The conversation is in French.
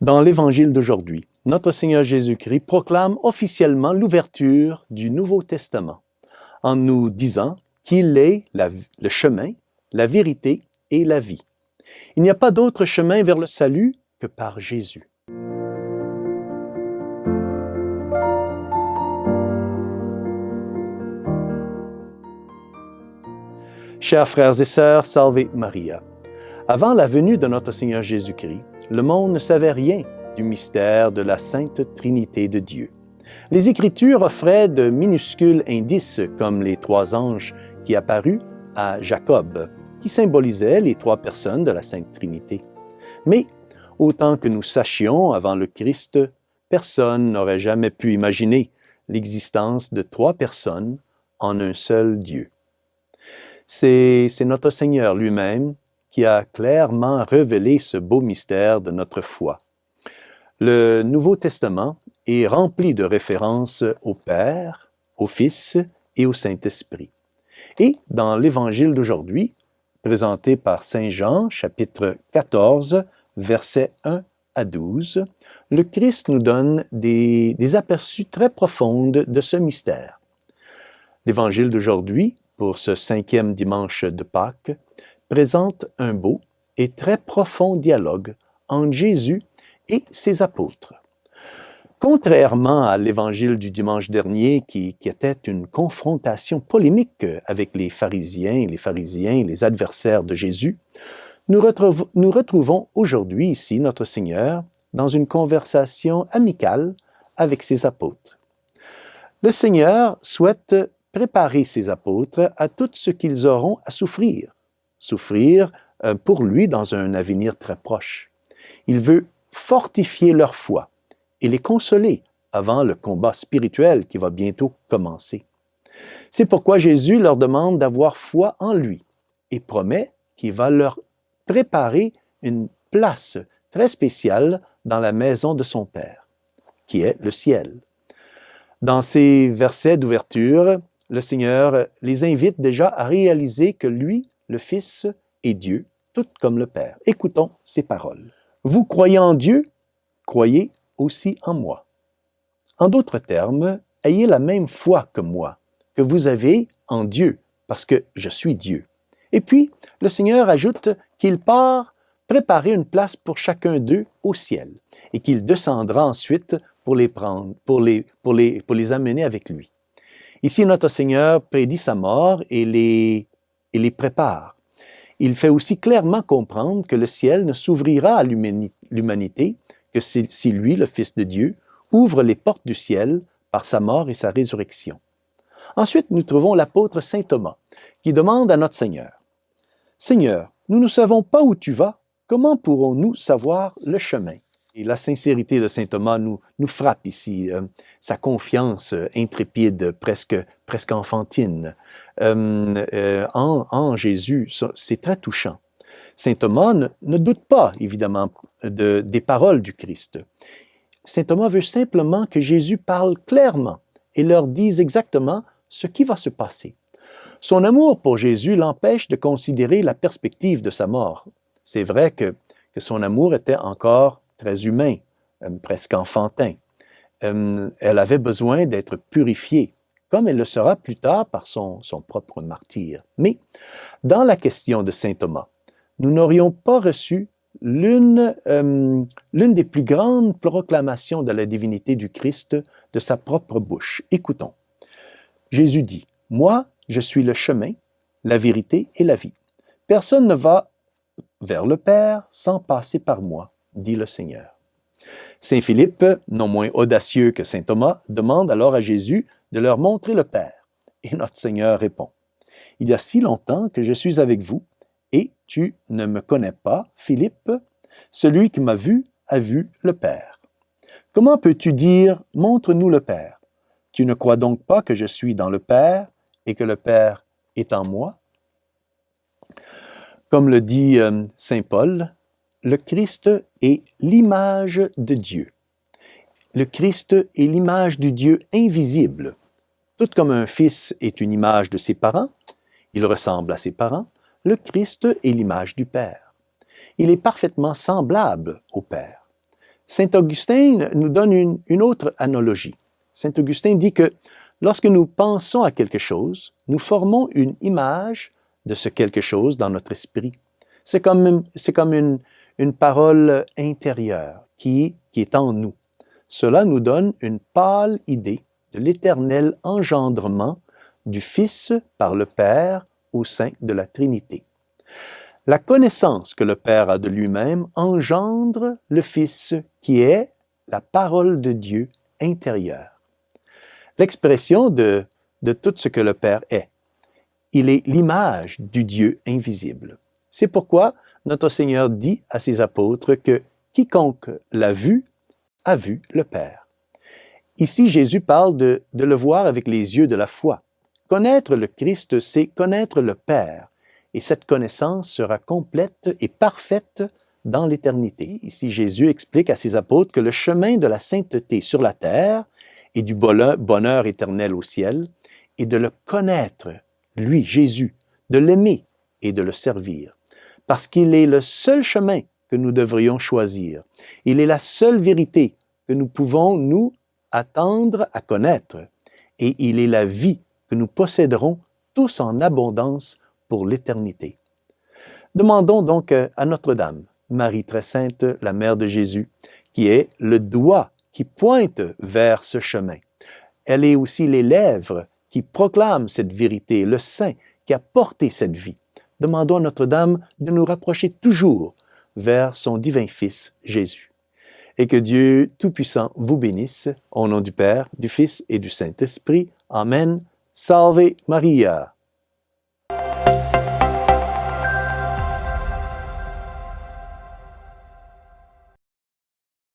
Dans l'Évangile d'aujourd'hui, notre Seigneur Jésus-Christ proclame officiellement l'ouverture du Nouveau Testament en nous disant qu'il est le chemin, la vérité et la vie. Il n'y a pas d'autre chemin vers le salut que par Jésus. Chers frères et sœurs, Salve Maria. Avant la venue de notre Seigneur Jésus-Christ, le monde ne savait rien du mystère de la Sainte Trinité de Dieu. Les Écritures offraient de minuscules indices comme les 3 anges qui apparurent à Jacob, qui symbolisaient les 3 personnes de la Sainte Trinité. Mais, autant que nous sachions avant le Christ, personne n'aurait jamais pu imaginer l'existence de 3 personnes en un seul Dieu. C'est notre Seigneur lui-même qui a clairement révélé ce beau mystère de notre foi. Le Nouveau Testament est rempli de références au Père, au Fils et au Saint-Esprit. Et dans l'Évangile d'aujourd'hui, présenté par Saint Jean, chapitre 14, versets 1 à 12, le Christ nous donne des aperçus très profonds de ce mystère. L'Évangile d'aujourd'hui, pour ce 5e dimanche de Pâques, présente un beau et très profond dialogue entre Jésus et ses apôtres. Contrairement à l'Évangile du dimanche dernier, qui était une confrontation polémique avec les pharisiens, les adversaires de Jésus, nous retrouvons aujourd'hui ici notre Seigneur dans une conversation amicale avec ses apôtres. Le Seigneur souhaite préparer ses apôtres à tout ce qu'ils auront à souffrir pour lui dans un avenir très proche. Il veut fortifier leur foi et les consoler avant le combat spirituel qui va bientôt commencer. C'est pourquoi Jésus leur demande d'avoir foi en lui et promet qu'il va leur préparer une place très spéciale dans la maison de son Père, qui est le ciel. Dans ces versets d'ouverture, le Seigneur les invite déjà à réaliser que lui, le Fils, est Dieu, tout comme le Père. Écoutons ces paroles. Vous croyez en Dieu, croyez aussi en moi. En d'autres termes, ayez la même foi que moi, que vous avez en Dieu, parce que je suis Dieu. Et puis, le Seigneur ajoute qu'il part préparer une place pour chacun d'eux au ciel, et qu'il descendra ensuite pour les prendre, pour les amener avec lui. Ici, notre Seigneur prédit sa mort et les prépare. Il fait aussi clairement comprendre que le ciel ne s'ouvrira à l'humanité que si lui, le Fils de Dieu, ouvre les portes du ciel par sa mort et sa résurrection. Ensuite, nous trouvons l'apôtre Saint Thomas, qui demande à notre Seigneur, « Seigneur, nous ne savons pas où tu vas, comment pourrons-nous savoir le chemin? » Et la sincérité de Saint Thomas nous frappe ici, sa confiance intrépide, presque enfantine en Jésus, c'est très touchant. Saint Thomas ne doute pas, évidemment, des paroles du Christ. Saint Thomas veut simplement que Jésus parle clairement et leur dise exactement ce qui va se passer. Son amour pour Jésus l'empêche de considérer la perspective de sa mort. C'est vrai que son amour était encore très humain, presque enfantin. Elle avait besoin d'être purifiée, comme elle le sera plus tard par son propre martyre. Mais dans la question de saint Thomas, nous n'aurions pas reçu l'une des plus grandes proclamations de la divinité du Christ de sa propre bouche. Écoutons. Jésus dit, « Moi, je suis le chemin, la vérité et la vie. Personne ne va vers le Père sans passer par moi, dit le Seigneur. » Saint Philippe, non moins audacieux que saint Thomas, demande alors à Jésus de leur montrer le Père. Et notre Seigneur répond, « Il y a si longtemps que je suis avec vous, et tu ne me connais pas, Philippe? Celui qui m'a vu a vu le Père. Comment peux-tu dire, montre-nous le Père? Tu ne crois donc pas que je suis dans le Père et que le Père est en moi? » Comme le dit saint Paul, le Christ est l'image de Dieu. Le Christ est l'image du Dieu invisible. Tout comme un fils est une image de ses parents, il ressemble à ses parents, le Christ est l'image du Père. Il est parfaitement semblable au Père. Saint Augustin nous donne une autre analogie. Saint Augustin dit que lorsque nous pensons à quelque chose, nous formons une image de ce quelque chose dans notre esprit. C'est comme une parole intérieure qui est en nous. Cela nous donne une pâle idée de l'éternel engendrement du Fils par le Père au sein de la Trinité. La connaissance que le Père a de lui-même engendre le Fils qui est la parole de Dieu intérieure. L'expression de tout ce que le Père est. Il est l'image du Dieu invisible. C'est pourquoi notre Seigneur dit à ses apôtres que quiconque l'a vu a vu le Père. Ici, Jésus parle de le voir avec les yeux de la foi. Connaître le Christ, c'est connaître le Père. Et cette connaissance sera complète et parfaite dans l'éternité. Ici, Jésus explique à ses apôtres que le chemin de la sainteté sur la terre et du bonheur éternel au ciel est de le connaître, lui, Jésus, de l'aimer et de le servir. Parce qu'il est le seul chemin que nous devrions choisir. Il est la seule vérité que nous pouvons, nous, attendre à connaître. Et il est la vie que nous posséderons tous en abondance pour l'éternité. Demandons donc à Notre-Dame, Marie très sainte, la Mère de Jésus, qui est le doigt qui pointe vers ce chemin. Elle est aussi les lèvres qui proclament cette vérité, le sein qui a porté cette vie. Demandons à Notre-Dame de nous rapprocher toujours vers son divin Fils, Jésus. Et que Dieu Tout-Puissant vous bénisse, au nom du Père, du Fils et du Saint-Esprit. Amen. Salve Maria.